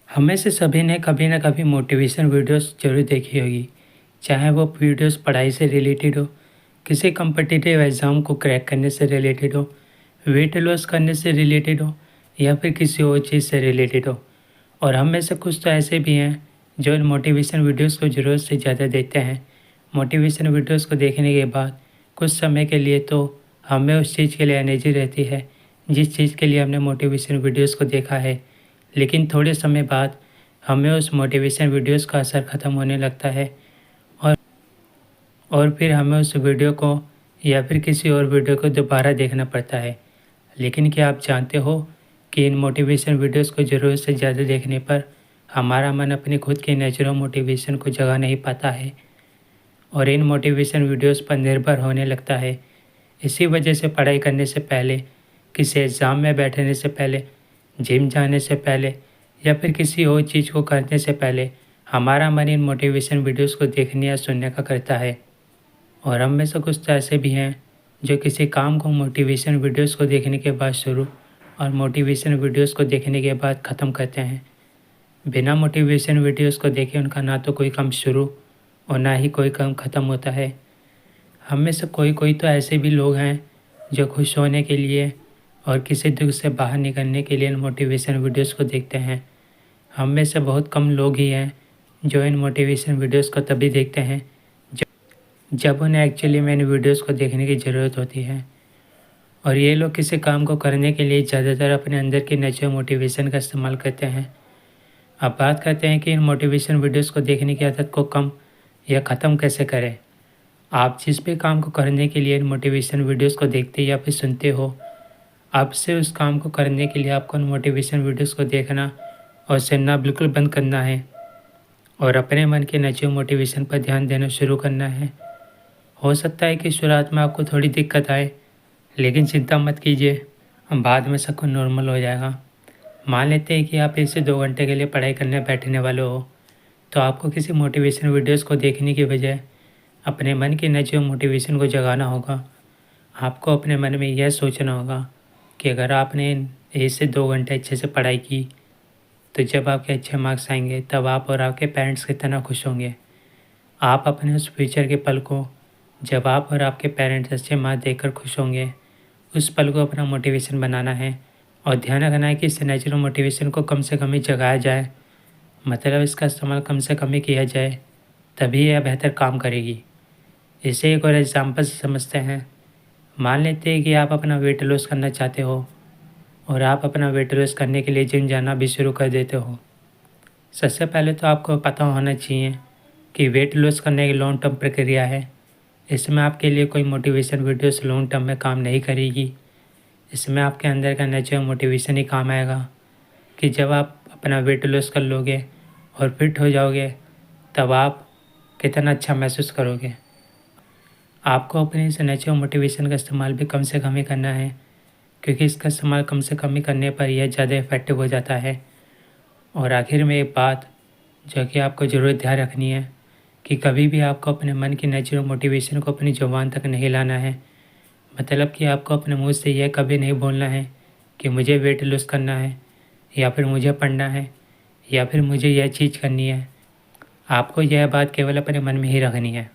हमें से सभी ने कभी न कभी मोटिवेशन वीडियोस ज़रूर देखी होगी। चाहे वो वीडियोस पढ़ाई से रिलेटेड हो, किसी कॉम्पिटिटिव एग्ज़ाम को क्रैक करने से रिलेटेड हो, वेट लॉस करने से रिलेटेड हो या फिर किसी और चीज़ से रिलेटेड हो। और हम में से कुछ तो ऐसे भी हैं जो इन मोटिवेशन वीडियोस को ज़रूरत से ज़्यादा देखते हैं। मोटिवेशन वीडियोस को देखने के बाद कुछ समय के लिए तो हमें उस चीज़ के लिए एनर्जी रहती है जिस चीज़ के लिए हमने मोटिवेशन वीडियोस को देखा है। लेकिन थोड़े समय बाद हमें उस मोटिवेशन वीडियोस का असर ख़त्म होने लगता है और और फिर हमें उस वीडियो को या फिर किसी और वीडियो को दोबारा देखना पड़ता है। लेकिन क्या आप जानते हो कि इन मोटिवेशन वीडियोस को ज़रूरत से ज़्यादा देखने पर हमारा मन अपनी खुद की नेचुरल मोटिवेशन को जगा नहीं पाता है और इन मोटिवेशन वीडियोस पर निर्भर होने लगता है। इसी वजह से पढ़ाई करने से पहले, किसी एग्ज़ाम में बैठने से पहले, जिम जाने से पहले या फिर किसी और चीज़ को करने से पहले हमारा मन इन मोटिवेशन वीडियोस को देखने या सुनने का करता है। और हम में से कुछ तो ऐसे भी हैं जो किसी काम को मोटिवेशन वीडियोस को देखने के बाद शुरू और मोटिवेशन वीडियोस को देखने के बाद ख़त्म करते हैं। बिना मोटिवेशन वीडियोस को देखे उनका ना तो कोई काम शुरू और ना ही कोई काम ख़त्म होता है। हम में से कोई कोई तो ऐसे भी लोग हैं जो खुश होने के लिए और किसी दुख से बाहर निकलने के लिए इन मोटिवेशन वीडियोस को देखते हैं। हम में से बहुत कम लोग ही हैं जो इन मोटिवेशन वीडियोस को तभी देखते हैं जब उन्हें एक्चुअली में इन वीडियोस को देखने की ज़रूरत होती है। और ये लोग किसी काम को करने के लिए ज़्यादातर अपने अंदर की नेचुरल मोटिवेशन का इस्तेमाल करते हैं। अब बात करते हैं कि इन मोटिवेशन वीडियोस को देखने की आदत को कम या ख़त्म कैसे करें। आप जिस भी काम को करने के लिए इन मोटिवेशन वीडियोस को देखते या फिर सुनते हो, आपसे उस काम को करने के लिए आपको उन मोटिवेशन वीडियोस को देखना और सुनना बिल्कुल बंद करना है और अपने मन के नेचुरल मोटिवेशन पर ध्यान देना शुरू करना है। हो सकता है कि शुरुआत में आपको थोड़ी दिक्कत आए, लेकिन चिंता मत कीजिए, बाद में सब कुछ नॉर्मल हो जाएगा। मान लेते हैं कि आप 1 से 2 घंटे के लिए पढ़ाई करने बैठने वाले हो, तो आपको किसी मोटिवेशन वीडियोस को देखने की बजाय अपने मन की नेचुरल मोटिवेशन को जगाना होगा। आपको अपने मन में यह सोचना होगा कि अगर आपने 1 से 2 घंटे अच्छे से पढ़ाई की, तो जब आपके अच्छे मार्क्स आएंगे तब आप और आपके पेरेंट्स कितना खुश होंगे। आप अपने उस फ्यूचर के पल को, जब आप और आपके पेरेंट्स अच्छे मार्क्स देखकर खुश होंगे, उस पल को अपना मोटिवेशन बनाना है और ध्यान रखना है कि इस नेचुरल मोटिवेशन को कम से कम ही जगाया जाए, मतलब इसका इस्तेमाल कम से कम ही किया जाए, तभी यह बेहतर काम करेगी। इसे एक और एग्जांपल से समझते हैं। मान लेते हैं कि आप अपना वेट लॉस करना चाहते हो और आप अपना वेट लॉस करने के लिए जिम जाना भी शुरू कर देते हो। सबसे पहले तो आपको पता होना चाहिए कि वेट लॉस करने की लॉन्ग टर्म प्रक्रिया है। इसमें आपके लिए कोई मोटिवेशन वीडियोस लॉन्ग टर्म में काम नहीं करेगी। इसमें आपके अंदर का नेचुरल मोटिवेशन ही काम आएगा कि जब आप अपना वेट लॉस कर लोगे और फिट हो जाओगे, तब आप कितना अच्छा महसूस करोगे। आपको अपने इस नेचुरल मोटिवेशन का इस्तेमाल भी कम से कम ही करना है, क्योंकि इसका इस्तेमाल कम से कम ही करने पर यह ज़्यादा इफ़ेक्टिव हो जाता है। और आखिर में एक बात जो कि आपको ज़रूर ध्यान रखनी है कि कभी भी आपको अपने मन की नेचुरल मोटिवेशन को अपनी ज़ुबान तक नहीं लाना है। मतलब कि आपको अपने मुँह से यह कभी नहीं बोलना है कि मुझे वेट लॉस करना है या फिर मुझे पढ़ना है या फिर मुझे यह चीज़ करनी है। आपको यह बात केवल अपने मन में ही रखनी है।